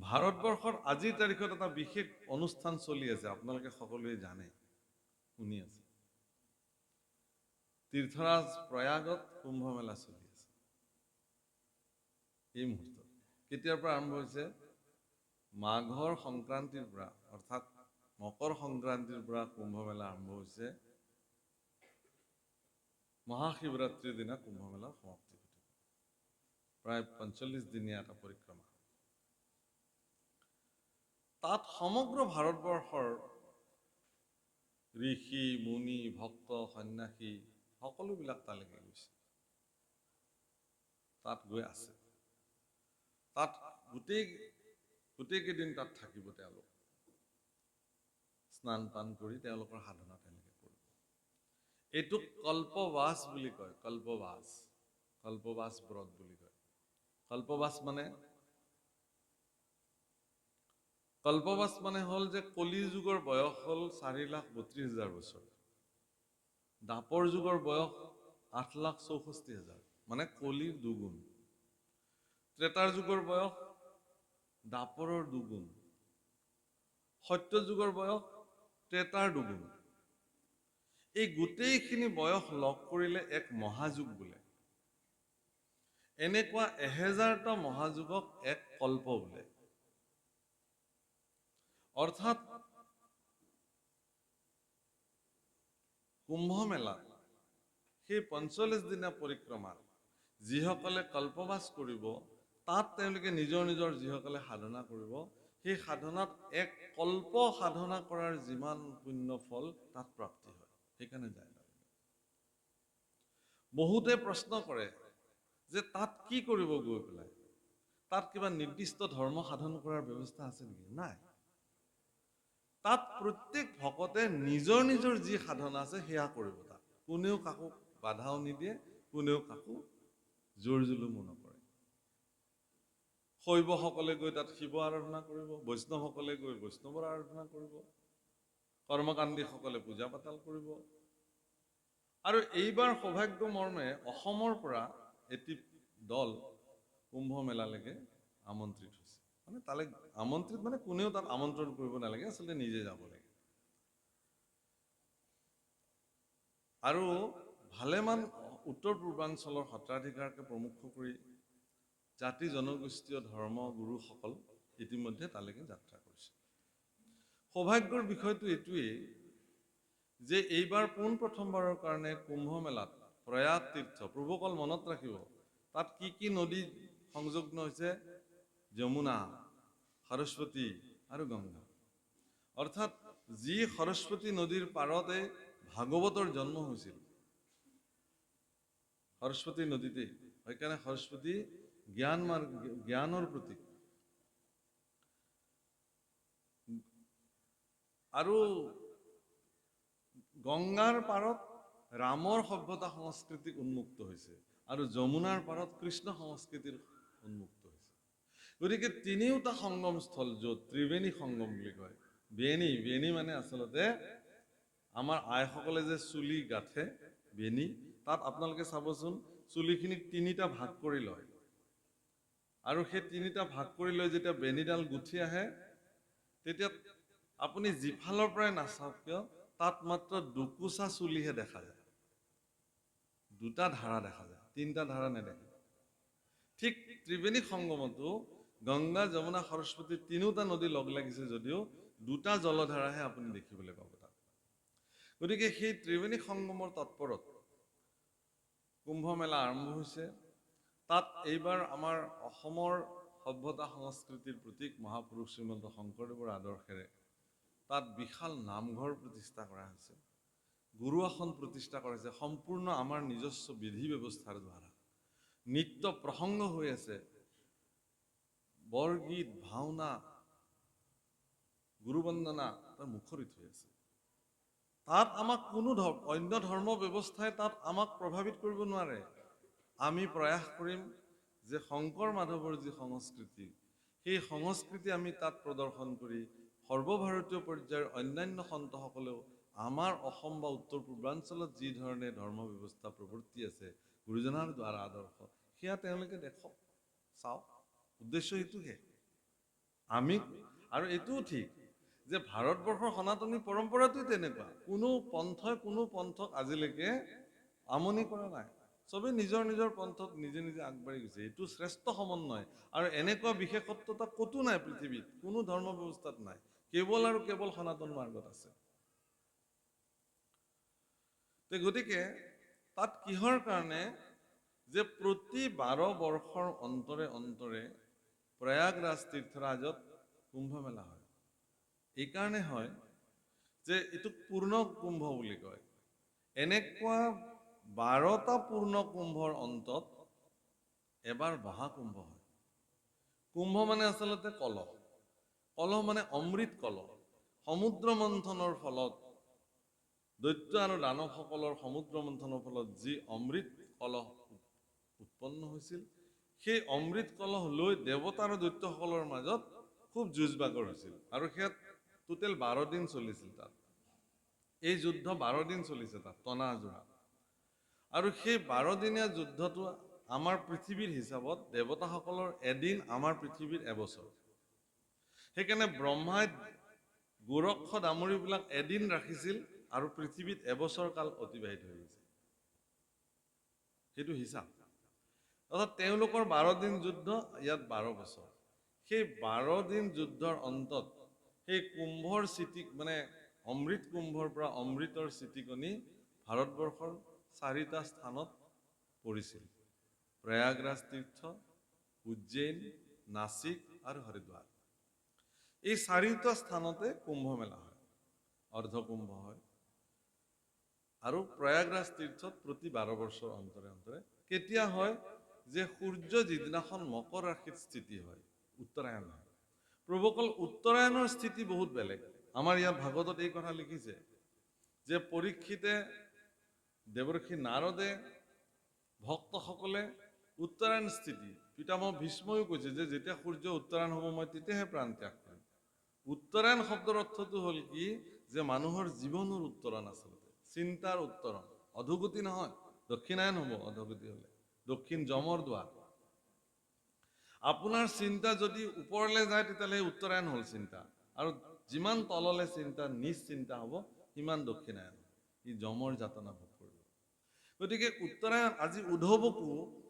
ভাৰতবৰ্ষৰ আজিৰ তাৰিখত এটা বিশেষ অনুষ্ঠান চলি আছে, আপোনালোকে সকলোৱে জানে, শুনি আছে। তীৰ্থৰাজ প্ৰয়াগত কুম্ভ মেলা চলি আছে এই মুহূৰ্তত। কেতিয়াৰ পৰা আৰম্ভ হৈছে? মাঘৰ সংক্ৰান্তিৰ পৰা, অৰ্থাৎ মকৰ সংক্ৰান্তিৰ পৰা কুম্ভ মেলা আৰম্ভ হৈছে। মহাশিৱৰাত্ৰিৰ দিনা কুম্ভ মেলাৰ সমাপ্তি ঘটিব। প্ৰায় ৪৫ দিনীয়া এটা পৰিক্ৰমা। তাত সমগ্ৰ ভাৰতবৰ্ষৰ ঋষি, মুনি, ভক্ত, সন্যাসী সকলোবিলাক তালৈকে গৈছে, তাত গৈ আছে। তাত গোটেই কেইদিন তাত থাকিব তেওঁলোক। স্নান পান কৰি তেওঁলোকৰ সাধনা তেওঁলোকে কৰিব। এইটোক কল্পবাস বুলি কয়। কল্পবাস ব্ৰত বুলি কয়। কল্পবাস মানে হ'ল যে কলি যুগৰ বয়স হ'ল ৪,৩২,০০০ বছৰ। দাপৰ যুগৰ বয়স ৮,৬৪,০০০, মানে কলিৰ দুগুণ। ত্ৰেতাৰ যুগৰ বয়স দাপৰৰ দুগুণ। সত্য যুগৰ বয়স ত্ৰেতাৰ দুগুণ। এই গোটেইখিনি বয়স লগ কৰিলে এক মহাযুগ বোলে। এনেকুৱা ১০০০টা মহাযুগক এক কল্প বোলে। অৰ্থাৎ কুম্ভ মেলাত সেই ৪৫ দিনীয়া পৰিক্ৰমাত যিসকলে কল্পবাস কৰিব, তাত তেওঁলোকে নিজৰ নিজৰ যিসকলে সাধনা কৰিব, সেই সাধনাত এক কল্প সাধনা কৰাৰ যিমান পুণ্য ফল তাত প্ৰাপ্তি হয়। সেইকাৰণে যায়। বহুতে প্ৰশ্ন কৰে যে তাত কি কৰিব গৈ পেলাই? তাত কিবা নিৰ্দিষ্ট ধৰ্ম সাধন কৰাৰ ব্যৱস্থা আছে নেকি? নাই। তাত প্ৰত্যেক ভকতে নিজৰ নিজৰ যি সাধনা আছে সেয়া কৰিব। তাত কোনেও কাকো বাধাও নিদিয়ে, কোনেও কাকো জোৰ জুলুমো নকৰে। শৈৱসকলে গৈ তাত শিৱ আৰাধনা কৰিব, বৈষ্ণৱসকলে গৈ বৈষ্ণৱৰ আৰাধনা কৰিব, কৰ্মকাণ্ডীসকলে পূজা পাতাল কৰিব। আৰু এইবাৰ সৌভাগ্য মৰ্মে অসমৰ পৰা এটি দল কুম্ভ মেলালৈকে আমন্ত্ৰিত হৈছে। মানে তালৈ আমন্ত্ৰিত মানে কোনেও তাত আমন্ত্ৰণ কৰিব নালাগে, আচলতে নিজে যাব লাগে। আৰু ভালেমান উত্তৰ পূৰ্বাঞ্চলৰ সত্ৰাধিকাৰকে প্ৰমুখ কৰি জাতি জনগোষ্ঠীয় ধৰ্ম গুৰুসকল ইতিমধ্যে তালৈকে যাত্ৰা কৰিছে। সৌভাগ্যৰ বিষয়টো এইটোৱেই যে এইবাৰ পোনপ্ৰথমবাৰৰ কাৰণে কুম্ভ মেলাত প্ৰয়াগ তীৰ্থ, প্ৰভুসকল মনত ৰাখিব, তাত কি কি নদী সংযুক্ত হৈছে? যমুনা, সৰস্বতী আৰু গংগা। অৰ্থাৎ যি সৰস্বতী নদীৰ পাৰতে ভাগৱতৰ জন্ম হৈছিল, সৰস্বতী নদীতে। সেইকাৰণে সৰস্বতী জ্ঞানৰ প্ৰতীক। আৰু গংগাৰ পাৰত ৰামৰ সভ্যতা সংস্কৃতি উন্মুক্ত হৈছে, আৰু যমুনাৰ পাৰত কৃষ্ণ সংস্কৃতিৰ উন্মুক্ত হৈছে। গতিকে তিনিওটা সংগমস্থল, য'ত ত্ৰিবেণী সংগম বুলি কয়। বেণী মানে আচলতে আমাৰ আইসকলে যে চুলি গাঁঠে, বেণী, তাত আপোনালোকে চাবচোন চুলিখিনিক তিনিটা ভাগ কৰি লয়, আৰু সেই তিনিটা ভাগ কৰি লৈ যেতিয়া বেণীডাল গুঠি আহে, তেতিয়া আপুনি যিফালৰ পৰাই নাচাওক কিয় তাত মাত্ৰ দুকোচা চুলিহে দেখা যায়, দুটা ধাৰা দেখা যায়, তিনিটা ধাৰা নেদেখে। ঠিক ত্ৰিবেণী সংগমতো গংগা, যমুনা, সৰস্বতী তিনিওটা নদী লগ লাগিছে যদিও দুটা জলধাৰাহে আপুনি দেখিবলৈ পাব তাত। গতিকে সেই ত্ৰিবেণী সংগমৰ তৎপৰত কুম্ভ মেলা আৰম্ভ হৈছে। তাত এইবাৰ আমাৰ অসমৰ সভ্যতা সংস্কৃতিৰ প্ৰতীক মহাপুৰুষ শ্ৰীমন্ত শংকৰদেৱৰ আদৰ্শেৰে তাত বিশাল নামঘৰ প্ৰতিষ্ঠা কৰা হৈছে, গুৰু আসন প্ৰতিষ্ঠা কৰা হৈছে, সম্পূৰ্ণ আমাৰ নিজস্ব বিধি ব্যৱস্থাৰ দ্বাৰা। নিত্য প্ৰসংগ হৈ আছে, বৰগীত, ভাওনা, গুৰুবন্দনা তাৰ মুখৰিত হৈ আছে। তাত আমাক কোনো অন্য ধৰ্ম ব্যৱস্থাই তাত আমাক প্ৰভাৱিত কৰিব নোৱাৰে। আমি প্ৰয়াস কৰিম যে শংকৰ মাধৱৰ যি সংস্কৃতি, সেই সংস্কৃতি আমি তাত প্ৰদৰ্শন কৰি সৰ্বভাৰতীয় পৰ্যায়ৰ অন্যান্য সন্তসকলেও আমাৰ অসম বা উত্তৰ পূৰ্বাঞ্চলত যি ধৰণে ধৰ্ম ব্যৱস্থা প্ৰৱৰ্তি আছে, গুৰুজনাৰ দ্বাৰা আদৰ্শ, সেয়া তেওঁলোকে দেখক, চাওক। উদ্দেশ্য এইটোহে। আমি আৰু এইটোও ঠিক যে ভাৰতবৰ্ষৰ সনাতনী পৰম্পৰাটোই তেনেকুৱা, কোনো পন্থক আজিলৈকে আমনি কৰা নাই। চবেই নিজৰ নিজৰ পন্থত নিজে নিজে আগবাঢ়ি গৈছে। এইটো শ্ৰেষ্ঠ সমন্বয়, আৰু এনেকুৱা বিশেষত্বতা ক'তো নাই পৃথিৱীত, কোনো ধৰ্ম ব্যৱস্থাত নাই, কেৱল আৰু কেৱল সনাতন মাৰ্গত আছে। গতিকে তাত কিহৰ কাৰণে যে প্ৰতি 12 বৰ্ষৰ অন্তৰে অন্তৰে প্ৰয়াগৰাজ তীৰ্থৰাজত কুম্ভ মেলা হয়। এইকাৰণে হয় যে এইটোক পূৰ্ণ কুম্ভ বুলি কয়। এনেকুৱা 12টা পূৰ্ণ কুম্ভৰ অন্তত এবাৰ মহাকুম্ভ হয়। কুম্ভ মানে আচলতে কলহ, কলহ মানে অমৃত কলহ। সমুদ্ৰ মন্থনৰ ফলত, দৈত্য আৰু দানৱসকলৰ সমুদ্ৰ মন্থনৰ ফলত যি অমৃত কলহ উৎপন্ন হৈছিল, সেই অমৃত কলহ লৈ দেৱতা আৰু দৈত্যসকলৰ মাজত খুব যুঁজ বাগৰ হৈছিল, আৰু সেয়াত টোটেল 12 দিন চলিছিল। তাত এই যুদ্ধ 12 দিন চলিছে তাত টনা আজোৰা। আৰু সেই 12 দিনীয়া যুদ্ধটো আমাৰ পৃথিৱীৰ হিচাপত দেৱতাসকলৰ এদিন, আমাৰ পৃথিৱীৰ এবছৰ। সেইকাৰণে ব্ৰহ্মাই গোৰক্ষ দামৰীবিলাক এদিন ৰাখিছিল আৰু পৃথিৱীত এবছৰ কাল অতিবাহিত হৈ গৈছে। সেইটো হিচাপ। অৰ্থাৎ তেওঁলোকৰ 12 দিন যুদ্ধ, ইয়াত 12 বছৰ। সেই 12 দিন যুদ্ধৰ অন্তত সেই কুম্ভৰ মানে অমৃত কুম্ভৰ পৰা অমৃতৰ চিটিকনি ভাৰতবৰ্ষৰ 4টা স্থানত পৰিছিল: প্ৰয়াগৰাজ তীৰ্থ, উজ্জৈন, নাছিক আৰু হৰিদ্বাৰ। এই 4টা স্থানতে কুম্ভ মেলা হয়, অৰ্ধকুম্ভ হয়। আৰু প্ৰয়াগৰাজ তীৰ্থত প্ৰতি 12 বছৰ অন্তৰে অন্তৰে কেতিয়া হয় যে সূৰ্য যিদিনাখন মকৰ ৰাশিত স্থিতি হয়, উত্তৰায়ণ হয়। প্ৰভুসকল, উত্তৰায়ণৰ স্থিতি বহুত বেলেগ। আমাৰ ইয়াত ভাগৱতত এই কথা লিখিছে যে পৰীক্ষিতে, দেৱৰ্ষি নাৰদে, ভক্তসকলে উত্তৰায়ণ স্থিতি, পিতামহ ভীষ্ময়ো কৈছে যে যেতিয়া সূৰ্য উত্তৰায়ণ হ'ব মই তেতিয়াহে প্ৰাণ ত্যাগ কৰিম। উত্তৰায়ণ শব্দৰ অৰ্থটো হ'ল কি, যে মানুহৰ জীৱনৰ উত্তৰণ, আচলতে চিন্তাৰ উত্তৰণ, অধোগতি নহয়। দক্ষিণায়ন হ'ব অধোগতি হ'লে, দক্ষিণ যমৰ দুৱাৰ। আপোনাৰ চিন্তা যদি ওপৰলৈ যায় তেতিয়াহ'লে উত্তৰায়ণ হ'ল চিন্তা, আৰু যিমান তললৈ চিন্তা, নিজ চিন্তা হ'ব, সিমান দক্ষিণায়ন। ই যমৰ যাতনা ভোগ কৰিব। গতিকে উত্তৰায়ণ, আজি উদ্ধৱকো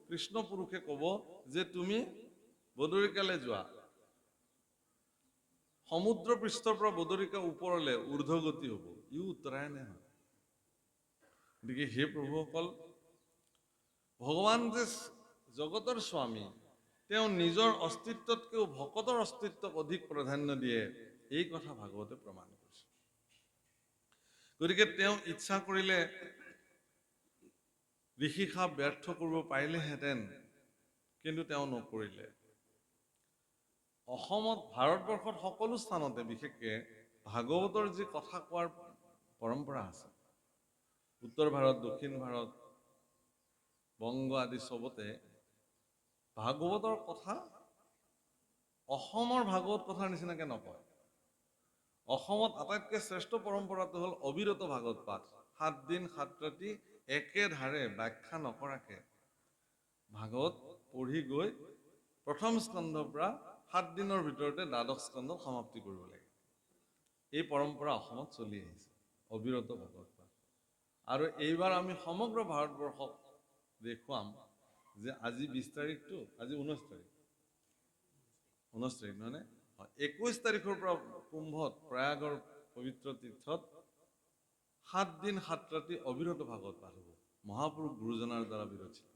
কৃষ্ণ পুৰুষে ক'ব যে তুমি বদৰিকালৈ যোৱা। সমুদ্ৰ পৃষ্ঠৰ পৰা বদৰিকা ওপৰলৈ ঊৰ্ধ্বগতি হ'ব, ইও উত্তৰায়ণে হয়। গতিকে হে প্ৰভুসকল, ভগৱান যে জগতৰ স্বামী, তেওঁ নিজৰ অস্তিত্বতকৈও ভকতৰ অস্তিত্বক অধিক প্ৰাধান্য দিয়ে, এই কথা ভাগৱতে প্ৰমাণ কৰিছে। গতিকে তেওঁ ইচ্ছা কৰিলে ঋষি সাপ ব্যৰ্থ কৰিব পাৰিলেহেঁতেন, কিন্তু তেওঁ নকৰিলে। অসমত, ভাৰতবৰ্ষত সকলো স্থানতে, বিশেষকে ভাগৱতৰ যি কথা কোৱাৰ পৰম্পৰা আছে, উত্তৰ ভাৰত, দক্ষিণ ভাৰত, বংগ আদি চবতে ভাগৱতৰ কথা অসমৰ ভাগৱত কথাৰ নিচিনাকে নকয়। অসমত আটাইতকৈ শ্ৰেষ্ঠ পৰম্পৰাটো হ'ল অবিৰত ভাগৱত পাঠ। 7 দিন 7 ৰাতি একেধাৰে ব্যাখ্যা নকৰাকে ভাগৱত পঢ়ি গৈ প্ৰথম স্কন্ধৰ পৰা 7 দিনৰ ভিতৰতে দ্বাদশ স্কন্ধ সমাপ্তি কৰিব লাগে। এই পৰম্পৰা অসমত চলি আহিছে, অবিৰত ভাগৱত পাঠ। আৰু এইবাৰ আমি সমগ্ৰ ভাৰতবৰ্ষক দেখুৱাম যে আজি 20 তাৰিখটো, আজি 19 তাৰিখ, 19 তাৰিখ নহয়নে? 21 তাৰিখৰ পৰা কুম্ভত, প্ৰয়াগৰ পবিত্ৰ তীৰ্থত 7 দিন 7 ৰাতি অবিৰত ভাগৱত পাঠ হ'ব, মহাপুৰুষ গুৰুজনাৰ দ্বাৰা বিৰচিত।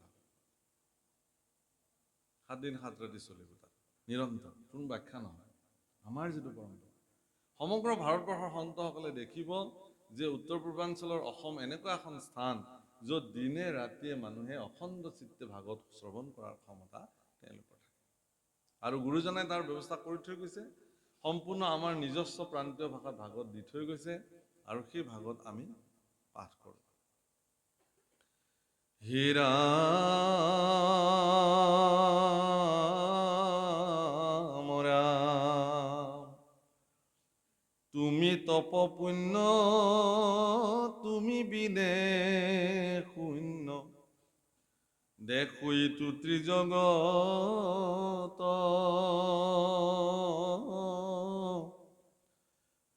7 দিন 7 ৰাতি চলিব তাত নিৰন্তৰ, কোনো ব্যাখ্যা নহয়। আমাৰ যিটো পৰম্পৰা, সমগ্ৰ ভাৰতবৰ্ষৰ সন্তসকলে দেখিব যে উত্তৰ পূৰ্বাঞ্চলৰ অসম এনেকুৱা এখন স্থান য'ত দিনে ৰাতিয়ে মানুহে অখণ্ড চিত্তে ভাগৱত শ্ৰৱণ কৰাৰ ক্ষমতা তেওঁলোকৰ থাকে। আৰু গুৰুজনাই তাৰ ব্যৱস্থা কৰি থৈ গৈছে, সম্পূৰ্ণ আমাৰ নিজস্ব প্ৰান্তীয় ভাষাত ভাগৱত দি থৈ গৈছে, আৰু সেই ভাগৱত আমি পাঠ কৰোঁ। হে ৰাম ৰাম, তুমি তপ পুণ্য, তুমি বিনে শূন্য, দেখোইতো ত্ৰিজগত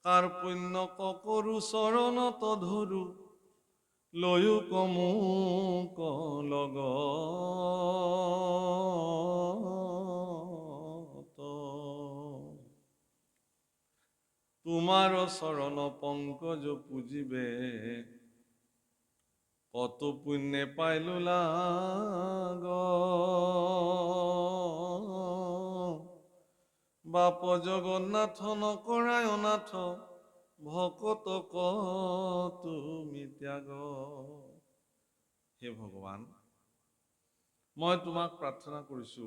কাৰ পুণ্য ককৰু চৰণত ধৰু লৈও কমুক লগত তোমাৰ চৰণ পংকজ পূজিবে কত পুণ্যে পাইলো লাগ বাপ জগন্নাথ নকৰায় অনাথ ভকত তুমি ত্যাগ। হে ভগৱান, মই তোমাক প্ৰাৰ্থনা কৰিছো,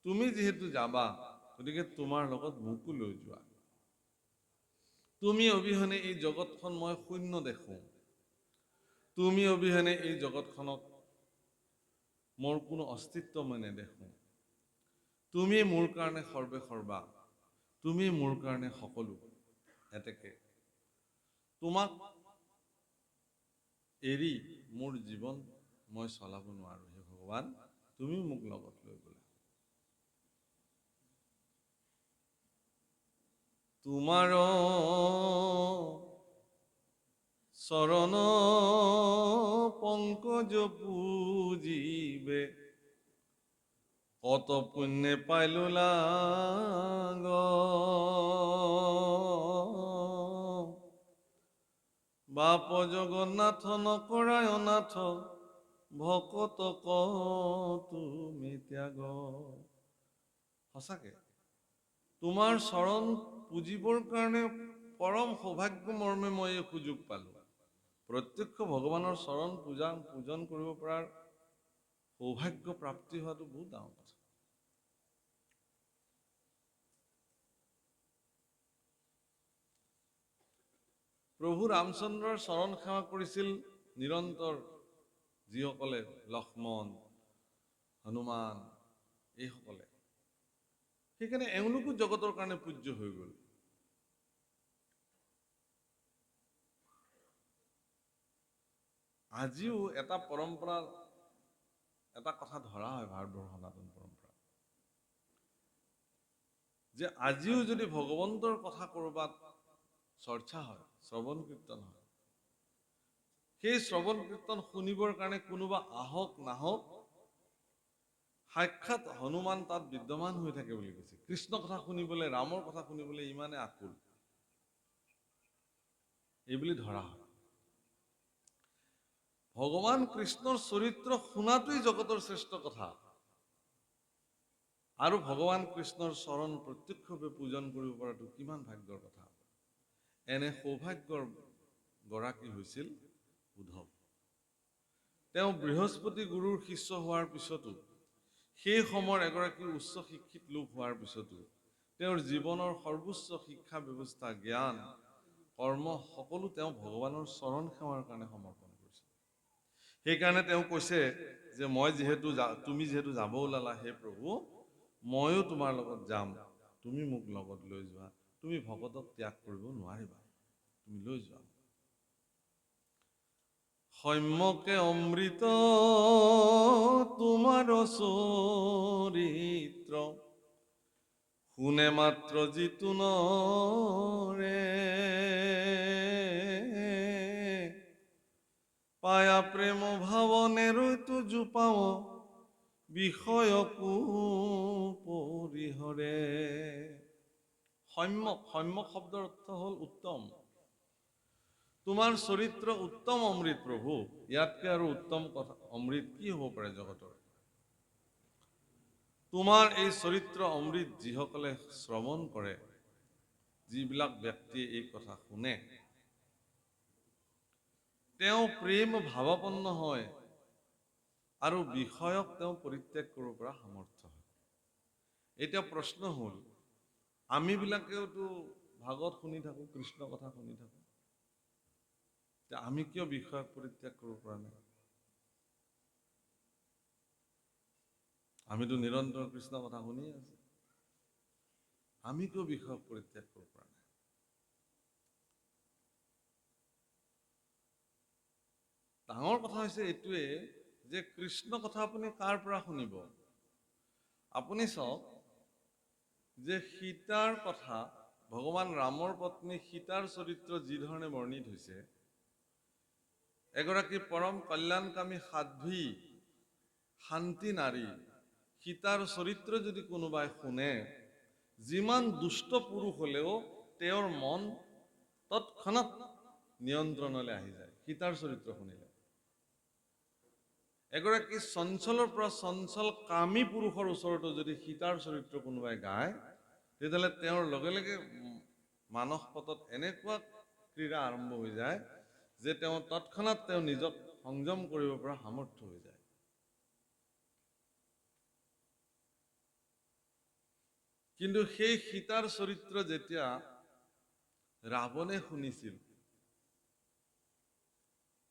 তুমি যিহেতু যাবা গতিকে তোমাৰ লগত মোকো লৈ যোৱা। তুমি অবিহনে এই জগতখন মই শূন্য দেখো। তুমি অবিহনে এই জগতখনক মোৰ কোনো অস্তিত্ব মই নেদেখো। তুমি মোৰ কাৰণে সৰ্বে সৰ্বা, তুমি মোৰ কাৰণে সকলো। এতেকে তোমাক এৰি মোৰ জীৱন মই চলাব নোৱাৰো। হে ভগৱান, তুমি মোক লগত লৈ গ'লা। তোমাৰ চৰণ পংকজ পূজিবে কত পুণ্যে পাইলো লাগ বাপ জগন্নাথ নকৰায় অনাথ ভকত তুমি ত্যাগ। সঁচাকে তোমাৰ চৰণ পুজিবৰ কাৰণে পৰম সৌভাগ্য মৰ্মে মই এই সুযোগ পালো। প্ৰত্যক্ষ ভগৱানৰ চৰণ পূজন কৰিব পৰাৰ সৌভাগ্য প্ৰাপ্তি হোৱাটো বহুত ডাঙৰ কথা। প্ৰভু ৰামচন্দ্ৰৰ চৰণ সেৱা কৰিছিল নিৰন্তৰ যিসকলে, লক্ষ্মণ, হনুমান, এইসকলে। সেইকাৰণে এওঁলোকো জগতৰ কাৰণে পূজ্য হৈ গ'ল। আজিও এটা পৰম্পৰা, এটা কথা ধৰা হয় ভাৰতবৰ্ষৰ সনাতন পৰম্পৰা, যে আজিও যদি ভগৱন্তৰ কথা কৰবাত চৰ্চা হয়, শ্ৰৱণ কীৰ্তন হয়, সেই শ্ৰৱণ কীৰ্তন শুনিবৰ কাৰণে কোনোবা আহক নাহক, সাক্ষাৎ হনুমান তাত বিদ্যমান হৈ থাকে বুলি কৈছে। কৃষ্ণ কথা শুনিবলৈ, ৰামৰ কথা শুনিবলৈ ইমানে আকুল, এইবুলি ধৰা হয়। ভগৱান কৃষ্ণৰ চৰিত্ৰ শুনাটোই জগতৰ শ্ৰেষ্ঠ কথা। আৰু ভগৱান কৃষ্ণৰ চৰণ প্ৰত্যক্ষভাৱে পূজন কৰিব পৰাটো কিমান ভাগ্যৰ কথা। এনে সৌভাগ্যৰ গৰাকী হৈছিল উদ্ধৱ। তেওঁ বৃহস্পতি গুৰুৰ শিষ্য হোৱাৰ পিছতো, সেই সময়ৰ এগৰাকী উচ্চ শিক্ষিত লোক হোৱাৰ পিছতো তেওঁৰ জীৱনৰ সৰ্বোচ্চ শিক্ষা ব্যৱস্থা, জ্ঞান, কৰ্ম সকলো তেওঁ ভগৱানৰ চৰণ সেৱাৰ কাৰণে সমৰ্পণ কৰিছে। সেইকাৰণে তেওঁ কৈছে যে তুমি যিহেতু যাব ওলালা, হে প্ৰভু ময়ো তোমাৰ লগত যাম, তুমি মোক লগত লৈ যোৱা। তুমি ভকতক ত্যাগ কৰিব নোৱাৰিবা, তুমি লৈ যোৱা। সম্যকে অমৃত তোমাৰ চৰিত্ৰ, শুনে মাত্ৰ যিতু নৰে, পায়া প্ৰেম ভাৱনেৰৈতো জোপাও বিষয়কো পৰিহৰে। সম্যক শব্দৰ অৰ্থ হ'ল উত্তম। তোমাৰ চৰিত্ৰ উত্তম অমৃত প্ৰভু, ইয়াতকে আৰু উত্তম কথা অমৃত কি হ'ব পাৰে জগতৰ। তোমাৰ এই চৰিত্ৰ অমৃত যিসকলে শ্ৰৱণ কৰে, যিবিলাক ব্যক্তিয়ে এই কথা শুনে, তেওঁ প্ৰেম ভাৱাপন্ন হয় আৰু বিষয়ক তেওঁ পৰিত্যাগ কৰিব পৰা সামৰ্থ্য হয়। এতিয়া প্ৰশ্ন হ'ল, আমিবিলাকেওতো ভাগৱত শুনি থাকো, কৃষ্ণ কথা শুনি থাকো, আমি কিয় বিষয়ক পৰিত্যাগ কৰিব পৰা নাই? আমিতো নিৰন্তৰ কৃষ্ণ কথা শুনি আছো, আমি কিয় বিষয়ক পৰিত্যাগ কৰিব পৰা নাই? ডাঙৰ কথা হৈছে এইটোৱে যে কৃষ্ণ কথা আপুনি কাৰ পৰা শুনিব? আপুনি চাওক যে সীতাৰ কথা ভগৱান ৰামৰ পত্নী সীতাৰ চৰিত্ৰ যি ধৰণে বৰ্ণিত হৈছে, এগৰাকী পৰম কল্যাণকামী সাধ্বী শান্তি নাৰী সীতাৰ চৰিত্ৰ যদি কোনোবাই শুনে, যিমান দুষ্ট পুৰুষ হলেও তেওঁৰ মন তৎক্ষণাৎ নিয়ন্ত্ৰণলৈ আহি যায় সীতাৰ চৰিত্ৰ শুনিলে। এগৰাকী চঞ্চলৰ পৰা চঞ্চল কামী পুৰুষৰ ওচৰতো যদি সীতাৰ চৰিত্ৰ কোনোবাই গায়, তেতিয়াহ'লে তেওঁৰ লগে লগে মানস পটত এনেকুৱা ক্ৰীড়া আৰম্ভ হৈ যায় যে তেওঁ তৎক্ষণাৎ তেওঁ নিজক সংযম কৰিব পৰা সামৰ্থ্য হৈ যায়। কিন্তু সেই সীতাৰ চৰিত্ৰ যেতিয়া ৰাৱণে শুনিছিল,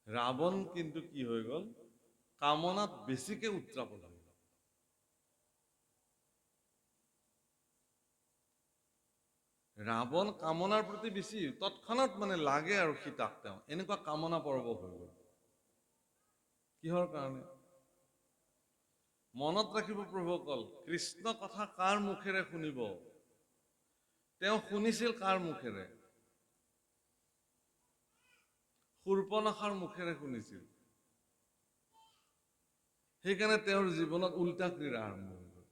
ৰাৱণ কিন্তু কি হৈ গ'ল, কামনাত বেছিকে উত্ৰাপল হৈ গ'ল। ৰাৱণ কামনাৰ প্ৰতি বেছি তৎক্ষণাৎ মানে লাগে আৰু সীতাক, তেওঁ এনেকুৱা কামনা পৰৱশ হৈ গ'ল। কিহৰ কাৰণে? মনত ৰাখিব প্ৰভুসকল, কৃষ্ণ কথা কাৰ মুখেৰে শুনিব? তেওঁ শুনিছিল কাৰ মুখেৰে? শূৰ্পণখাৰ মুখেৰে শুনিছিল। সেইকাৰণে তেওঁৰ জীৱনত উল্টা ক্ৰীড়া আৰম্ভ হৈ গ'ল।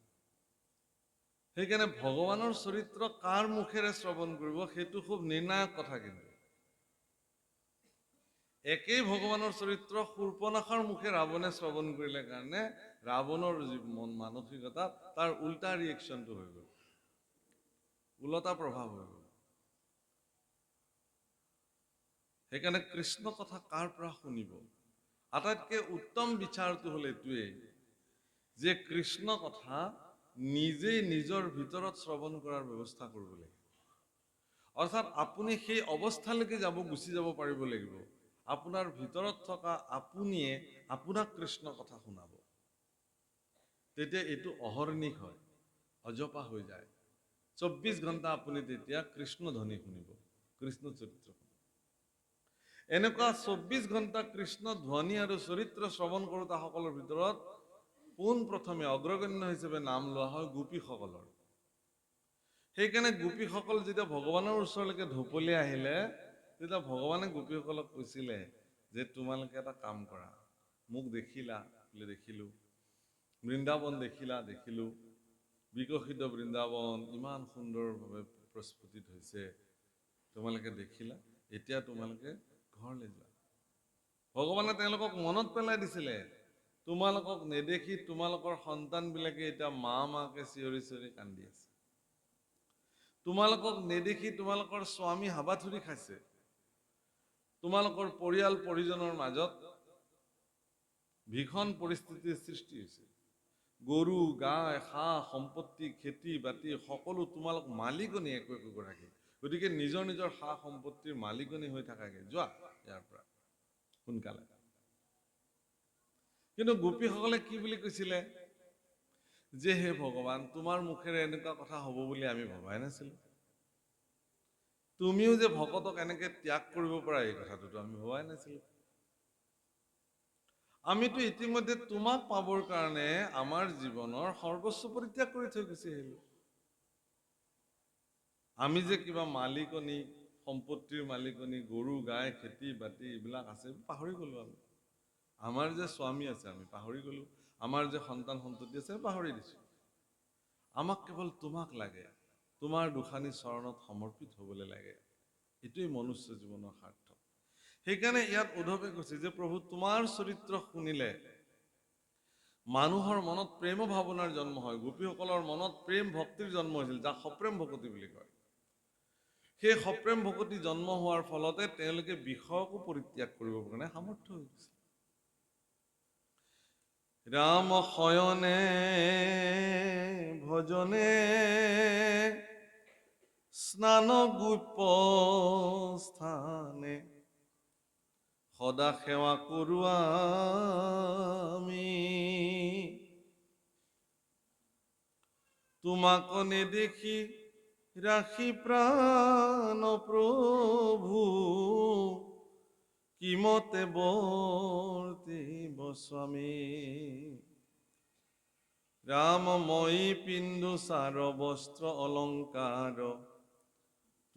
সেইকাৰণে ভগৱানৰ চৰিত্ৰ কাৰ মুখেৰে শ্ৰৱণ কৰিব, সেইটো খুব নিৰ্ণায়ক কথা। কিন্তু একেই ভগৱানৰ চৰিত্ৰ শূৰ্পণখাৰ মুখে ৰাৱণে শ্ৰৱণ কৰিলে কাৰণে ৰাৱণৰ মানসিকতা তাৰ উল্টা ৰিয়েকশ্যনটো হৈ গ'ল, উলটা প্ৰভাৱ হৈ গ'ল। সেইকাৰণে কৃষ্ণ কথা কাৰ পৰা শুনিব? আটাইতকৈ উত্তম বিচাৰটো হ'ল এইটোৱেই যে কৃষ্ণ কথা নিজেই নিজৰ ভিতৰত শ্ৰৱণ কৰাৰ ব্যৱস্থা কৰিব লাগিব। অৰ্থাৎ আপুনি সেই অৱস্থালৈকে গুচি যাব পাৰিব লাগিব, আপোনাৰ ভিতৰত থকা আপুনিয়ে আপোনাক কৃষ্ণ কথা শুনাব। তেতিয়া এইটো অহৰ্নিশ হয়, অজপা হৈ যায়। 24 ঘণ্টা আপুনি তেতিয়া কৃষ্ণ ধ্বনি শুনিব, কৃষ্ণ চৰিত্ৰ। এনেকুৱা 24 ঘণ্টা কৃষ্ণ ধ্বনি আৰু চৰিত্ৰ শ্ৰৱণ কৰোতাসকলৰ ভিতৰত পোন প্ৰথমে অগ্ৰগণ্য হিচাপে নাম লোৱা হয় গোপীসকলৰ। সেইকাৰণে গোপীসকল যেতিয়া ভগৱানৰ ওচৰলৈকে ঢপলি আহিলে, তেতিয়া ভগৱানে গোপীসকলক কৈছিলে যে তোমালোকে এটা কাম কৰা, মোক দেখিলা বোলে, দেখিলো। বৃন্দাবন দেখিলা, দেখিলো। বিকশিত বৃন্দাবন ইমান সুন্দৰভাৱে প্ৰস্ফুটিত হৈছে, তোমালোকে দেখিলা, এতিয়া তোমালোকে ঘৰলৈ যোৱা। ভগৱানে তেওঁলোকক মনত পেলাই দিছিলে, তোমালোকক নেদেখি তোমালোকৰ সন্তানবিলাকে এতিয়া মা মাকে চিঞৰি চিঞৰি কান্দি আছে। তোমালোকক নেদেখি তোমালোকৰ স্বামী হাবাথুৰি খাইছে। তোমালোকৰ পৰিয়াল পৰিজনৰ মাজত ভীষণ পৰিস্থিতিৰ সৃষ্টি হৈছে। গৰু গাই সা সম্পত্তি খেতি বাতি সকলো তোমালোক মালিকনী একো একোগৰাকী। গতিকে নিজৰ নিজৰ সা সম্পত্তিৰ মালিকনী হৈ থাকাগে, যোৱা ইয়াৰ পৰা সোনকালে। কিন্তু গোপীসকলে কি বুলি কৈছিলে যে হে ভগৱান, তোমাৰ মুখেৰে এনেকুৱা কথা হ'ব বুলি আমি ভবাই নাছিলো। তুমিও যে ভকতক এনেকে ত্যাগ কৰিব পাৰা, এই কথাটোতো আমি ভবাই নাছিলো। আমিতো ইতিমধ্যে তোমাক পাবৰ কাৰণে আমাৰ জীৱনৰ সৰ্বস্ব পৰিত্যাগ কৰি থৈ গুচি আহিলো। আমি যে কিবা মালিকনী, সম্পত্তিৰ মালিকনী, গৰু গাই খেতি বাতি এইবিলাক আছে পাহৰি গলো আমি। আমাৰ যে স্বামী আছে আমি পাহৰি গলো, আমাৰ যে সন্তান সন্ততি আছে পাহৰি দিছো। আমাক কেৱল তোমাক লাগে, তোমাৰ দুখানি চৰণত সমৰ্পিত হ'বলৈ লাগে। এইটোৱেই মনুষ্য জীৱনৰ স্বাৰ্থ। সেইকাৰণে ইয়াত উদ্ধৱে কৈছে যে প্ৰভু, তোমাৰ চৰিত্ৰ শুনিলে মানুহৰ মনত প্ৰেম ভাৱনাৰ জন্ম হয়। গোপীসকলৰ মনত প্ৰেম ভক্তিৰ জন্ম হৈছিল, যাক সপ্ৰেম ভকতি বুলি কয়। সেই সপ্ৰেম ভকতি জন্ম হোৱাৰ ফলতে তেওঁলোকে বিষয়কো পৰিত্যাগ কৰিবৰ কাৰণে সামৰ্থ্য হৈ গৈছে। ৰাম শয়নে ভজনে স্নান গোপ স্থানে, সদা সেৱা কৰো আমি। তোমাক নেদেখি ৰাখি প্ৰাণ প্ৰভু, কিমতে বৰ্তিব স্বামী। ৰামময়ী পিন্ধু চাৰ বস্ত্ৰ অলংকাৰ,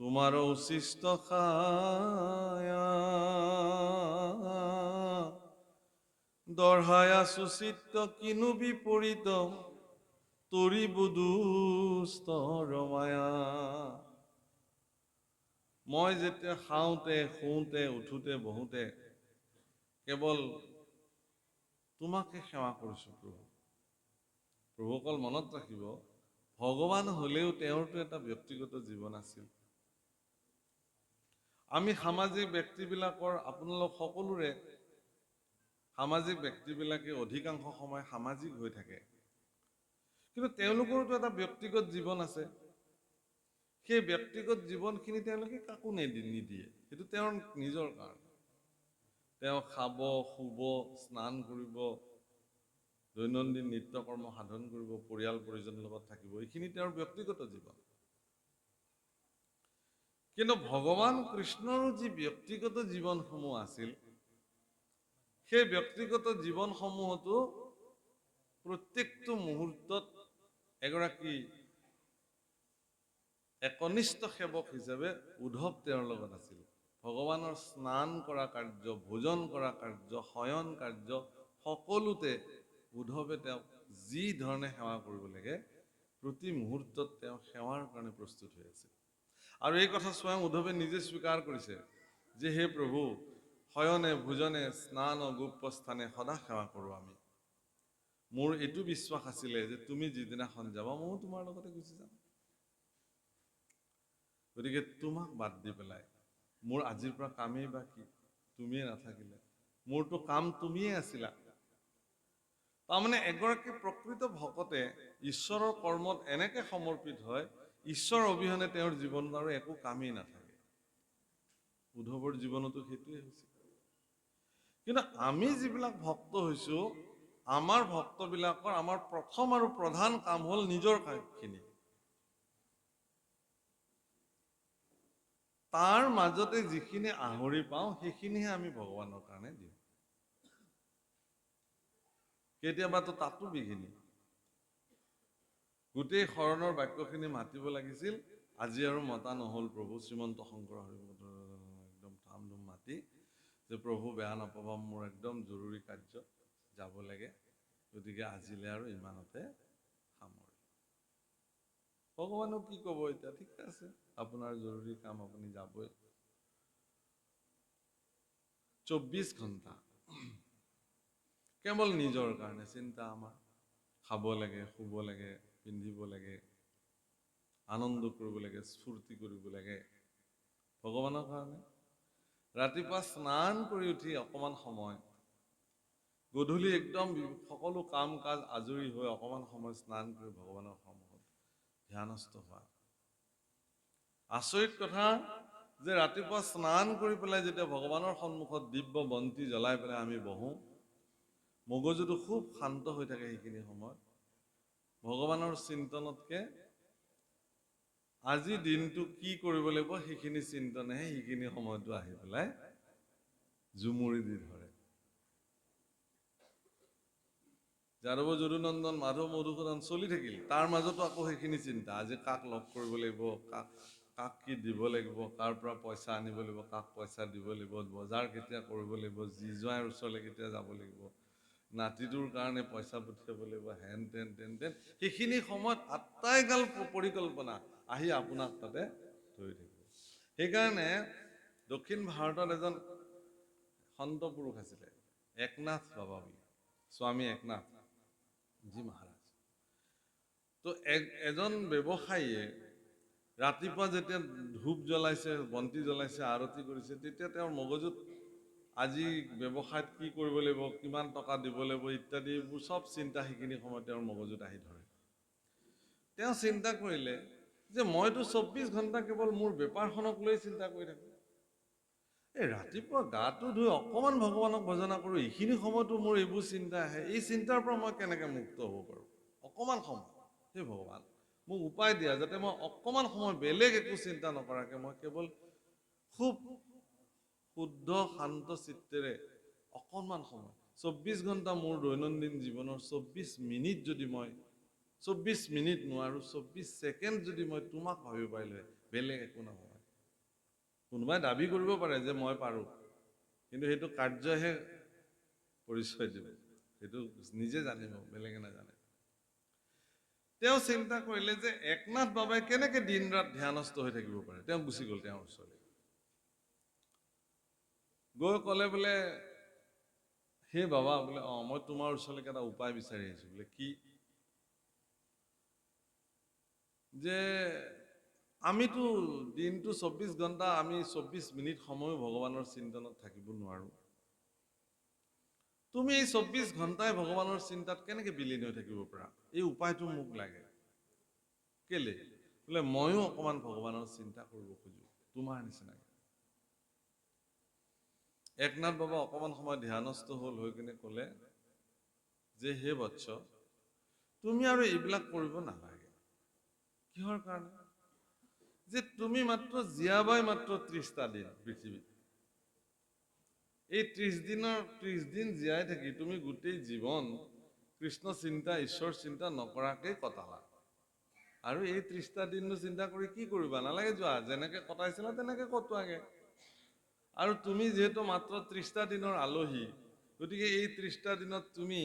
তোমাৰ উশিষ্ট খায়া দঢ়ায়া সুচিত্ত কিনু বিপৰীত তৰি বুদুষ্ট ৰমায়া। মই যেতিয়া খাওঁতে শুওঁতে উঠোতে বহোতে কেৱল তোমাকে সেৱা কৰিছো প্ৰভু। প্ৰভু অকল মনত ৰাখিব, ভগৱান হলেও তেওঁৰতো এটা ব্যক্তিগত জীৱন আছিল। আমি সামাজিক ব্যক্তিবিলাকৰ, আপোনালোক সকলোৰে সামাজিক ব্যক্তিবিলাকে অধিকাংশ সময় সামাজিক হৈ থাকে, কিন্তু তেওঁলোকৰতো এটা ব্যক্তিগত জীৱন আছে। সেই ব্যক্তিগত জীৱনখিনি তেওঁলোকে কাকো নিদিয়ে, সেইটো তেওঁৰ নিজৰ কাৰণে। তেওঁ খাব, শুব, স্নান কৰিব, দৈনন্দিন নিত্যকৰ্ম সাধন কৰিব, পৰিয়াল পৰিজনৰ লগত থাকিব, এইখিনি তেওঁৰ ব্যক্তিগত জীৱন। কিন্তু ভগৱান কৃষ্ণৰো যি ব্যক্তিগত জীৱনসমূহ আছিল, সেই ব্যক্তিগত জীৱনসমূহতো প্ৰত্যেকটো মুহূৰ্তত এগৰাকী একনিষ্ঠ সেৱক হিচাপে উদ্ধৱ তেওঁৰ লগত আছিল। ভগৱানৰ স্নান কৰা কাৰ্য, ভোজন কৰা কাৰ্য, শয়ন কাৰ্য, সকলোতে উদ্ধৱে তেওঁক যি ধৰণে সেৱা কৰিব লাগে, প্ৰতি মুহূৰ্তত তেওঁ সেৱাৰ কাৰণে প্ৰস্তুত হৈ আছে। আৰু এই কথা স্বয়ং উদ্ধৱে নিজে স্বীকাৰ কৰিছে যে হে প্ৰভু, শয়নে ভোজনে স্নান গোপ্য স্থানে সদা সেৱা কৰোঁ আমি। মোৰ এইটো বিশ্বাস আছিলে যে তুমি যিদিনাখন যাবা ময়ো তোমাৰ লগতে গুচি যাম। গতিকে তোমাক বাদ দি পেলাই মোৰ আজিৰ পৰা কামেই বা কি, তুমিয়ে নাথাকিলে, মোৰতো কাম তুমিয়ে আছিলা। তাৰমানে এগৰাকী প্ৰকৃত ভকতে ঈশ্বৰৰ কৰ্মত এনেকে সমৰ্পিত হয়, ঈশ্বৰ অবিহনে তেওঁৰ জীৱনত আৰু একো কামেই নাথাকে। উদ্ধৱৰ জীৱনতো সেইটোৱে হৈছে। কিন্তু আমি যিবিলাক ভক্ত হৈছো, আমাৰ ভক্তবিলাকৰ আমাৰ প্ৰথম আৰু প্ৰধান কাম হ'ল নিজৰ কামখিনি। তাৰ মাজতে যিখিনি আহৰি পাওঁ সেইখিনিহে আমি ভগৱানৰ কাৰণে দিওঁ। কেতিয়াবাতো তাতো বিঘিনি। গোটেই শৰণৰ বাক্যখিনি মাতিব লাগিছিল, আজি আৰু মতা নহ'ল প্ৰভু। শ্ৰীমন্ত শংকৰ একদম ধাম ধুম মাতি যে প্ৰভু বেয়া নাপাবা, মোৰ একদম জৰুৰী কাৰ্য, যাব লাগে, গতিকে আজিলে আৰু ইমানতে সামৰিম। ভগৱানো কি ক'ব এতিয়া, ঠিক আছে আপোনাৰ জৰুৰী কাম, আপুনি যাবই। 24 ঘণ্টা কেৱল নিজৰ কাৰণে চিন্তা আমাৰ। খাব লাগে, শুব লাগে, পিন্ধিব লাগে, আনন্দ কৰিব লাগে, স্ফূৰ্তি কৰিব লাগে, ভগৱানৰ কাৰণে। ৰাতিপুৱা স্নান কৰি উঠি অকমান সময়, গধূলি একদম সকলো কাম কাজ আজৰি হৈ অকমান সময় স্নান কৰি ভগৱানৰ সন্মুখত ধ্যানস্থ হোৱা। আচৰিত কথা যে ৰাতিপুৱা স্নান কৰি পেলাই যেতিয়া ভগৱানৰ সন্মুখত দিব্য বন্তি জ্বলাই পেলাই আমি বহো, মগজুটো খুব শান্ত হৈ থাকে সেইখিনি সময়ত। ভগৱানৰ চিন্তনতকে আজি দিনটো কি কৰিব লাগিব সেইখিনি চিন্তনেহে সেইখিনি সময়তো আহি পেলাই জুমুৰি দি ধৰে। যাদৱ যদুনন্দন মাধৱ মধুসূদন চলি থাকিল, তাৰ মাজতো আকৌ সেইখিনি চিন্তা, আজি কাক লগ কৰিব লাগিব, কাক কি দিব লাগিব, কাৰ পৰা পইচা আনিব লাগিব, কাক পইচা দিব লাগিব, বজাৰ কেতিয়া কৰিব লাগিব, জী জোঁৱাইৰ ওচৰলৈ কেতিয়া যাব লাগিব, নাতিটোৰ কাৰণে পইচা পঠিয়াব লাগিব, হেন তেন তেন তেন, সেইখিনি সময়ত আটাইগাল পৰিকল্পনা আহি আপোনাক তাতে ধৰি থাকিব। সেইকাৰণে দক্ষিণ ভাৰতত এজন সন্ত পুৰুষ আছিলে, একনাথ বাবা বুলি, স্বামী একনাথ জি মহাৰাজ। তো এজন ব্যৱসায়ীয়ে ৰাতিপুৱা যেতিয়া ধূপ জ্বলাইছে, বন্তি জ্বলাইছে, আৰতি কৰিছে, তেতিয়া তেওঁৰ মগজুত আজি ব্যৱসায়ত কি কৰিব লাগিব, কিমান টকা দিব লাগিব ইত্যাদি এইবোৰ চব চিন্তা সেইখিনি সময়ত তেওঁৰ মগজুত আহি ধৰে। তেওঁ চিন্তা কৰিলে যে মইতো 24 ঘণ্টা কেৱল মোৰ বেপাৰখনক লৈ চিন্তা কৰি থাকো। এই ৰাতিপুৱা গাটো ধুই অকমান ভগৱানক ভজনা কৰোঁ, এইখিনি সময়তো মোৰ এইবোৰ চিন্তা আহে, এই চিন্তাৰ পৰা মই কেনেকে মুক্ত হ'ব পাৰোঁ? অকমান সময়, হে ভগৱান মোক উপায় দিয়া, যাতে মই অকমান সময় বেলেগ একো চিন্তা নকৰাকে মই কেৱল খুব শুদ্ধ শান্ত চিত্তেৰে অকণমান সময়, 24 ঘণ্টা মোৰ দৈনন্দিন জীৱনৰ 24 মিনিট যদি মই 24 মিনিট নোৱাৰো, 24 ছেকেণ্ড যদি মই তোমাক ভাবিব পাৰিলো, বেলেগ একো নহয়, কোনোবাই দাবী কৰিব পাৰে যে মই পাৰোঁ, কিন্তু সেইটো কাৰ্যহে পৰিচয় দিব, সেইটো নিজে জানিব, বেলেগে নাজানে। তেওঁ চিন্তা কৰিলে যে একনাথ বাবাই কেনেকে দিন ৰাত ধ্যানস্থ হৈ থাকিব পাৰে। তেওঁ গুচি গ'ল তেওঁৰ ওচৰলৈ, গৈ ক'লে বোলে হে বাবা বোলে মই তোমাৰ ওচৰলৈকে এটা উপায় বিচাৰি আহিছোঁ। বোলে কি? যে আমিতো দিনটো 24 ঘণ্টা, আমি 24 মিনিট সময়ো ভগৱানৰ চিন্তনত থাকিব নোৱাৰো। তুমি এই 24 ঘণ্টাই ভগৱানৰ চিন্তাত কেনেকে বিলীন হৈ থাকিব পাৰা? এই উপায়টো মোক লাগে। কেলে? বোলে ময়ো অকণমান ভগৱানৰ চিন্তা কৰিব খোজো তোমাৰ নিচিনাকে। একনাথ বাবা অকণমান সময় ধ্যানস্থ হ'ল, হৈ কিনে ক'লে যে হে বৎস, তুমি আৰু এইবিলাক কৰিব নালাগে। কিহৰ কাৰণে? যে তুমি মাত্ৰ জীয়াবাই মাত্ৰ 30টা দিন পৃথিৱীত। এই 30 দিন জীয়াই থাকি তুমি গোটেই জীৱন কৃষ্ণ চিন্তা, ঈশ্বৰ চিন্তা নকৰাকেই কটালা। আৰু এই 30টা দিননো চিন্তা কৰি কি কৰিবা? নালাগে, যোৱা যেনেকে কটাইছিলা তেনেকে কটোৱাগে। আৰু তুমি যিহেতু মাত্ৰ 30টা দিনৰ আলহী, গতিকে এই 30টা দিনত তুমি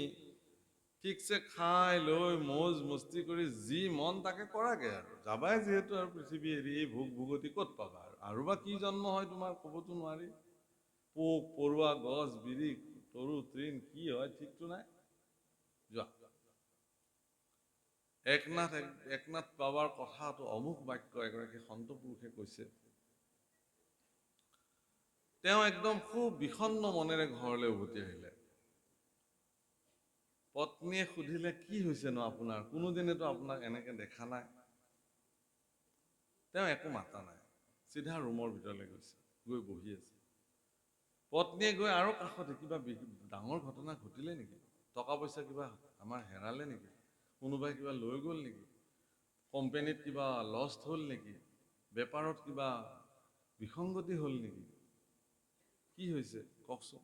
ঠিকছে খাই লৈ মৌজ মস্তি কৰি যি মন তাকে কৰাগে। আৰু যাবাই যিহেতু, আৰু পৃথিৱী এৰি এই ভোগ ভোগতি ক'ত পাবা? আৰু বা কি জন্ম হয় তোমাৰ ক'বতো নোৱাৰি। পোক পৰুৱা, গছ বিৰি, তৰু তৃণ কি হয় ঠিকতো নাই। যোৱা। একনাথ বাবাৰ কথাটো অমুক বাক্য এগৰাকী সন্ত পুৰুষে কৈছে। তেওঁ একদম খুব বিষণ্ণ মনেৰে ঘৰলৈ উভতি আহিলে। পত্নীয়ে সুধিলে, কি হৈছেনো আপোনাৰ? কোনোদিনেতো আপোনাক এনেকে দেখা নাই। তেওঁ একো মাতা নাই, চিধা ৰুমৰ ভিতৰলৈ গৈছে, গৈ বহি আছে। পত্নীয়ে গৈ আৰু কাষতে, কিবা ডাঙৰ ঘটনা ঘটিলে নেকি? টকা পইচা কিবা আমাৰ হেৰালে নেকি? কোনোবাই কিবা লৈ গ'ল নেকি? কোম্পানীত কিবা লষ্ট হ'ল নেকি? বেপাৰত কিবা বিসংগতি হ'ল নেকি? কি হৈছে কওকচোন?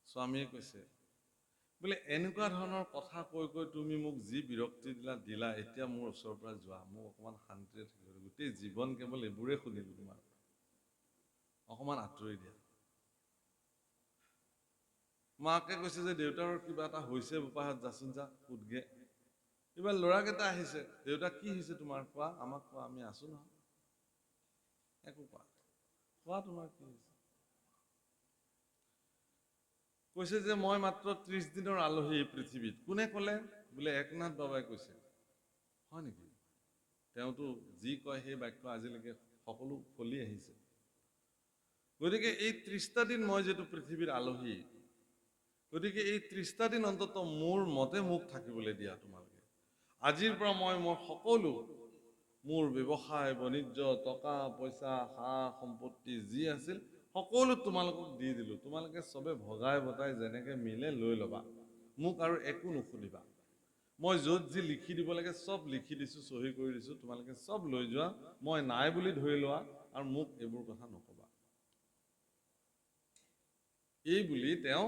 স্বামীয়ে কৈছে, বোলে এনেকুৱা ধৰণৰ কথা কৈ কৈ তুমি মোক যি বিৰক্তি দিলা, এতিয়া মোৰ ওচৰৰ পৰা যোৱা, মোক অকণমান শান্তিৰে থাকিব। গোটেই জীৱন কেৱল এইবোৰে শুনিলো তোমাৰ, অকণমান আঁতৰি দিয়া। মাকে কৈছে যে দেউতাৰ কিবা এটা হৈছে বোপাহঁত, যাচোন যা সোধগে। এইবাৰ ল'ৰাকেইটা আহিছে, দেউতা কি হৈছে তোমাৰ? কোৱা, আমাক কোৱা, আমি আছো নহয়। একো কোৱা, কোৱা তোমাৰ কি হৈছে? কৈছে যে মই মাত্ৰ 30 দিনৰ আলহী পৃথিৱীত। কোনে ক'লে? বোলে একনাথ বাবাই কৈছে। হয় নেকি? তেওঁতো যি কয় সেই বাক্য আজিলৈকে সকলো ফলি আহিছে। গতিকে এই 30টা দিন মই যিটো পৃথিৱীৰ আলহী, গতিকে এই 30টা দিন অন্তত মোৰ মতে মোক থাকিবলৈ দিয়া তোমালোকে। আজিৰ পৰা মই সকলো মোৰ ব্যৱসায় বাণিজ্য, টকা পইচা, সা সম্পত্তি যি আছিল সকলো তোমালোকক দি দিলো। তোমালোকে চবে ভগাই ভগাই যেনেকে মিলে লৈ ল'বা, মোক আৰু একো নুসুধিবা। মই য'ত যি লিখি দিব লাগে চব লিখি দিছো, চহী কৰি দিছো, তোমালোকে চব লৈ যোৱা, মই নাই বুলি ধৰি লোৱা, আৰু মোক এইবোৰ কথা নকবা। এই বুলি তেওঁ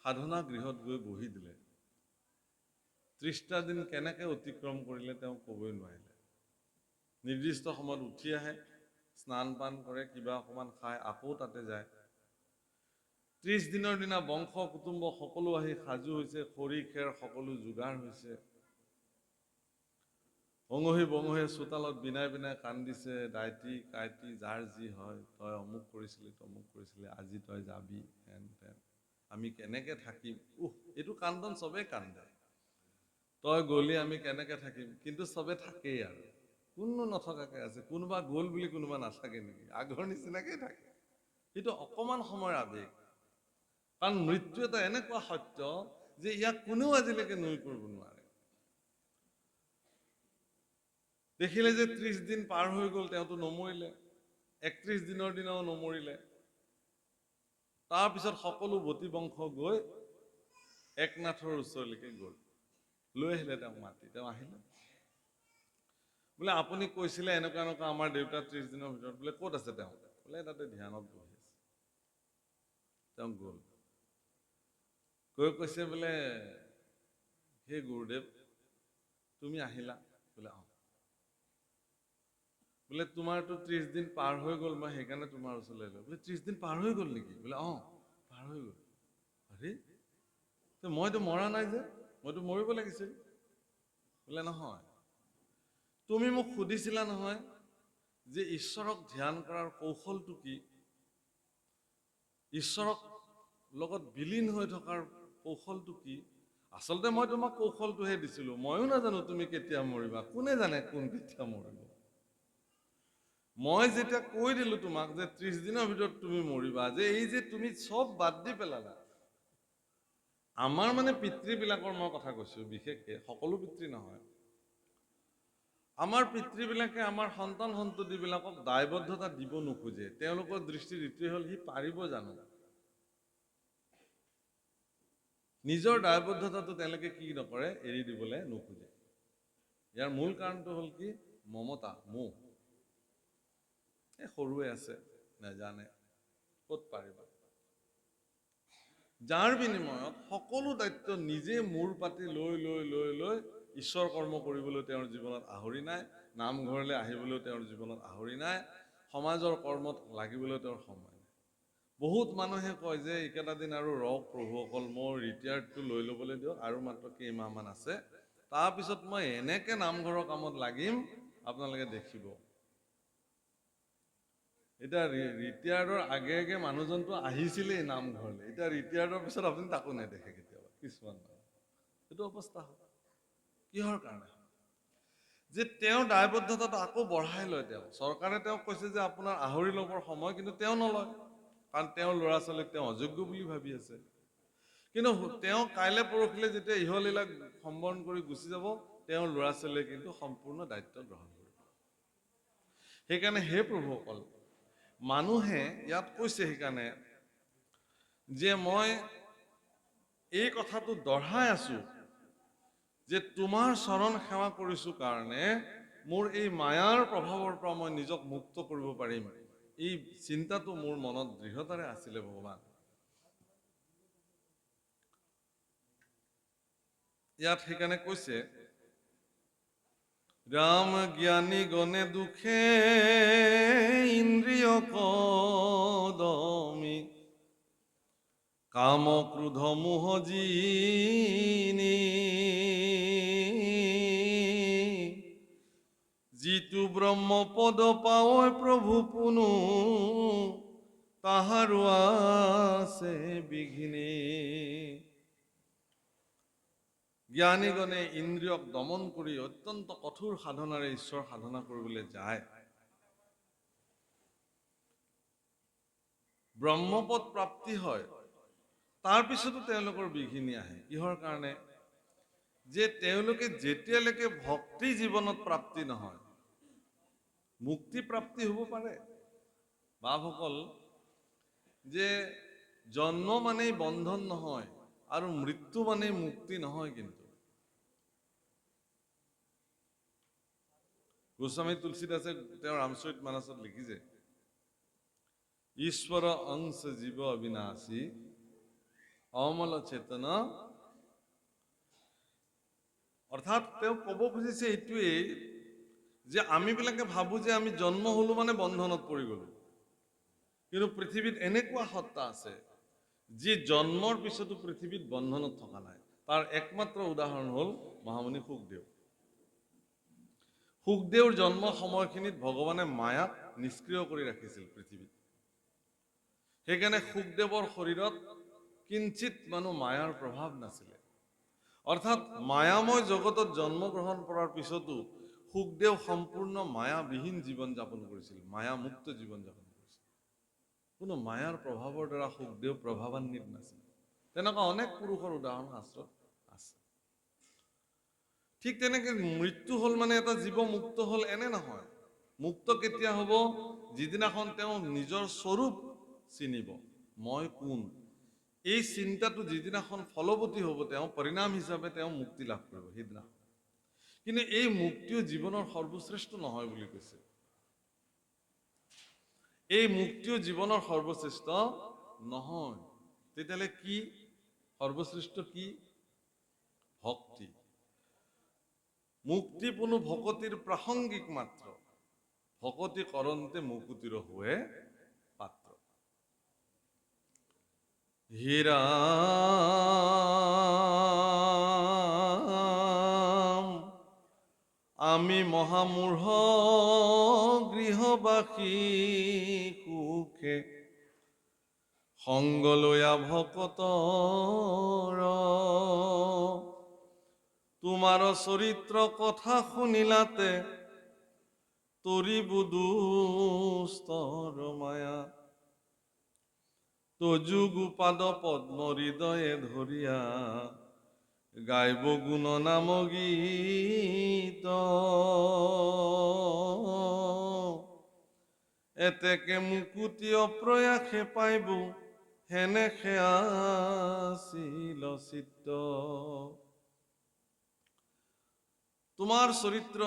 সাধনা গৃহত গৈ বহি দিলে। 30টা দিন কেনেকে অতিক্ৰম কৰিলে তেওঁ ক'বই নোৱাৰিলে। নিৰ্দিষ্ট সময়ত উঠি আহে, স্নান পান কৰে, কিবা অকণমান খায়, আকৌ তাতে যায়। 30 দিনৰ দিনা বংশ কুটুম্ব সকলো আহি সাজু হৈছে, খৰি খেৰ সকলো যোগাৰ হৈছে। অঙহী বঙহীয়ে চোতালত বিনাই বিনাই কান্দিছে, দাইটি কাইটি যাৰ যি হয়, তই অমুক কৰিছিলি তমুক কৰিছিলি, আজি তই যাবি, হেন তেন, আমি কেনেকে থাকিম? এইটো কান্দন চবেই কান্দে। তই গ'লি আমি কেনেকে থাকিম? কিন্তু চবে থাকেই, আৰু কোনো নথকাকে আছে। কোনোবা গ'ল বুলি কোনোবা নাথাকে নেকি? আগৰ নিচিনাকেই থাকে। সেইটো অকণমান সময়ৰ আৱেগ। কাৰণ মৃত্যু এটা এনেকুৱা সত্য যে ইয়াক কোনেও আজিলৈকে নুই কৰিব নোৱাৰে। দেখিলে যে 30 দিন পাৰ হৈ গ'ল, তেওঁতো নমৰিলে। 31 দিনৰ দিনাও নমৰিলে। তাৰপিছত সকলো বতি বংশ গৈ একনাথৰ ওচৰলৈকে গ'ল, লৈ আহিলে তেওঁক মাতি। তেওঁ আহিলে, বোলে আপুনি কৈছিলে এনেকুৱা এনেকুৱা আমাৰ দেউতা 30 দিনৰ ভিতৰত। বোলে ক'ত আছে তেওঁ? বোলে তাতে ধ্যানত বহি আছে। তেওঁ গ'ল, গৈ কৈছে বোলে, হে গুৰুদেৱ তুমি আহিলা? বোলে বোলে তোমাৰতো 30 দিন পাৰ হৈ গ'ল, মই সেইকাৰণে তোমাৰ ওচৰলৈ আহিলোঁ। বোলে 30 দিন পাৰ হৈ গ'ল নেকি? বোলে পাৰ হৈ গ'ল। আৰে মইতো মৰা নাই যে, মইতো মৰিব লাগিছিল। বোলে নহয়, তুমি মোক সুধিছিলা নহয় যে ঈশ্বৰক ধ্যান কৰাৰ কৌশলটো কি, ঈশ্বৰক লগত বিলীন হৈ থকাৰ কৌশলটো কি? আচলতে মই তোমাক কৌশলটোহে দিছিলো। ময়ো নাজানো তুমি কেতিয়া মৰিবা, কোনে জানে কোন কেতিয়া মৰিব। মই যেতিয়া কৈ দিলো তোমাক যে 30 দিনৰ ভিতৰত তুমি মৰিবা, যে এই যে তুমি চব বাদ দি পেলালা। আমাৰ মানে পিতৃবিলাকৰ মই কথা কৈছো, বিশেষকে সকলো পিতৃ নহয়। আমাৰ পিতৃবিলাকে আমাৰ সন্তান সন্ততিবিলাকক দায়বদ্ধতা দিব নোখোজে। তেওঁলোকৰ দৃষ্টিত এইটোৱে হ'ল, সি পাৰিব জানো? নিজৰ দায়বদ্ধতাটো তেওঁলোকে কি নকৰে, এৰি দিবলৈ নোখোজে। ইয়াৰ মূল কাৰণটো হ'ল কি? মমতা, মোহ। সৰুৱে আছে, নাজানে, ক'ত পাৰিবা। যাৰ বিনিময়ত সকলো দায়িত্ব নিজে মূৰ পাতি লৈ লৈ লৈ লৈ ঈশ্বৰ কৰ্ম কৰিবলৈ তেওঁৰ জীৱনত আহৰি নাই, নামঘৰলৈ আহিবলৈ তেওঁৰ জীৱনত আহৰি নাই, সমাজৰ কৰ্মত লাগিবলৈ তেওঁৰ সময় নাই। বহুত মানুহে কয় যে এইকেইটা দিন আৰু ৰওক প্ৰভুসকল, মোৰ ৰিটায়াৰ্ডটো লৈ ল'বলৈ দিয়ক, আৰু মাত্ৰ কেইমাহমান আছে, তাৰপিছত মই এনেকে নামঘৰৰ কামত লাগিম আপোনালোকে দেখিব। এতিয়া ৰিটায়াৰ্ডৰ আগে আগে মানুহজনটো আহিছিলেই নামঘৰলৈ, এতিয়া ৰিটায়াৰ্ডৰ পিছত আপুনি তাকো নেদেখে কেতিয়াবা কিছুমান মানুহ। সেইটো অৱস্থা হয়। কিহৰ কাৰণে? যে তেওঁ দায়বদ্ধতাটো আকৌ বঢ়াই লয়। তেওঁ চৰকাৰে তেওঁক কৈছে যে আপোনাৰ আহৰি ল'বৰ সময়, কিন্তু তেওঁ নলয়, কাৰণ তেওঁৰ ল'ৰা ছোৱালীক তেওঁ অযোগ্য বুলি ভাবি আছে। কিন্তু তেওঁ কাইলৈ পৰহিলে যেতিয়া ইহলীলাক সম্বৰণ কৰি গুচি যাব, তেওঁৰ ল'ৰা ছোৱালীয়ে কিন্তু সম্পূৰ্ণ দায়িত্ব গ্ৰহণ কৰিব। সেইকাৰণে হে প্ৰভুসকল, মানুহে ইয়াত কৈছে সেইকাৰণে যে মই এই কথাটো দঢ়াই আছো যে তোমাৰ চৰণ সেৱা কৰিছো কাৰণে মোৰ এই মায়াৰ প্ৰভাৱৰ পৰা মই নিজক মুক্ত কৰিব পাৰিম। এই চিন্তাটো মোৰ মনত দৃঢ়তাৰে আছিলে ভগৱান। ইয়াত সেইকাৰণে কৈছে, ৰাম জ্ঞানী গণে দুখে ইন্দ্ৰিয় কদমি, কাম ক্ৰোধ মোহ জিনি, যিটো ব্ৰহ্মপদ পাৱৈ প্ৰভু পুনু, তাহাৰো আছে বিঘিনি। জ্ঞানীগণে ইন্দ্ৰিয়ক দমন কৰি অত্যন্ত কঠোৰ সাধনাৰে ঈশ্বৰ সাধনা কৰিবলৈ যায়। ব্ৰহ্মপদ প্ৰাপ্তি হয়, তাৰ পিছতো তেওঁলোকৰ বিঘিনি আহে। কিহৰ কাৰণে? যে তেওঁলোকে যেতিয়ালৈকে ভক্তি জীৱনত প্ৰাপ্তি নহয়, মুক্তি প্ৰাপ্তি হ'ব পাৰে। বাপসকল, যে জন্ম মানেই বন্ধন নহয় আৰু মৃত্যু মানেই মুক্তি নহয়। কিন্তু গোস্বামী তুলসীদাসে তেওঁৰ ৰামচৰিত মানসত লিখিছে, ঈশ্বৰ অংশ জীৱ অবিনাশী অমল চেতন। অৰ্থাৎ তেওঁ ক'ব খুজিছে এইটোৱেই যে আমিবিলাকে ভাবো যে আমি জন্ম হলো মানে বন্ধনত পৰি গলো, কিন্তু পৃথিৱীত এনেকুৱা সত্তা আছে যি জন্মৰ পিছতো পৃথিৱীত বন্ধনত থকা নাই। তাৰ একমাত্ৰ উদাহৰণ হ'ল মহামুনি শুকদেৱ। শুকদেৱৰ জন্ম সময়খিনিত ভগৱানে মায়াক নিষ্ক্ৰিয় কৰি ৰাখিছিল পৃথিৱীত। সেইকাৰণে শুকদেৱৰ শৰীৰত কিঞ্চিত মানুহ মায়াৰ প্ৰভাৱ নাছিলে। অৰ্থাৎ মায়াময় জগতত জন্মগ্ৰহণ কৰাৰ পিছতো শুকদেৱ সম্পূৰ্ণ মায়াবিহীন জীৱন যাপন কৰিছিল, মায়ামুক্ত জীৱন যাপন কৰিছিল। কোনো মায়াৰ প্ৰভাৱৰ দ্বাৰা শুকদেৱ প্ৰভাৱান্বিত নাছিল। তেনেকুৱা অনেক পুৰুষৰ উদাহৰণ শাস্ত্ৰত আছে। ঠিক তেনেকে মৃত্যু হ'ল মানে এটা জীৱ মুক্ত হ'ল এনে নহয়। মুক্ত কেতিয়া হ'ব? যিদিনাখন তেওঁ নিজৰ স্বৰূপ চিনিব, মই কোন। এই চিন্তাটো যিদিনাখন ফলৱতী হ'ব, তেওঁ পৰিণাম হিচাপে তেওঁ মুক্তি লাভ কৰিব সেইদিনাখন। কিন্তু এই মুক্তিও জীৱনৰ সৰ্বশ্ৰেষ্ঠ নহয় বুলি কৈছে। এই মুক্তিও জীৱনৰ সৰ্বশ্ৰেষ্ঠ নহয়। তেতিয়াহ'লে কি সৰ্বশ্ৰেষ্ঠ? কি? ভক্তি। মুক্তি কোনো ভকতিৰ প্ৰাসংগিক মাত্ৰ। ভকতি কৰন্তে মুকুতিৰ হুয়ে পাত্ৰ। হীৰা আমি মহামূঢ় গৃহবাসী সুখে সংগ লয়া ভকতৰ তোমাৰ চৰিত্ৰ কথা শুনিলাতে তৰিব দুষ্টৰ মায়া তজুগু পাদ পদ্ম হৃদয়ে ধৰিয়া গাইব গুণ নাম গীত এতেকে মুকুতি অপ্ৰয়াসে পাইব হেনে আছিল চিত্ত। তোমাৰ চৰিত্ৰ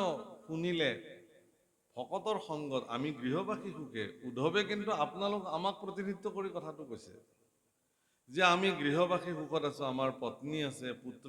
শুনিলে ভকতৰ সংগত আমি গৃহবাসী সুখে। উদ্ধৱে কিন্তু আপোনালোক আমাক প্ৰতিনিধিত্ব কৰি কথাটো কৈছে যে আমি গৃহবাসী সুখত আছো, আমাৰ পত্নী আছে, পুত্ৰ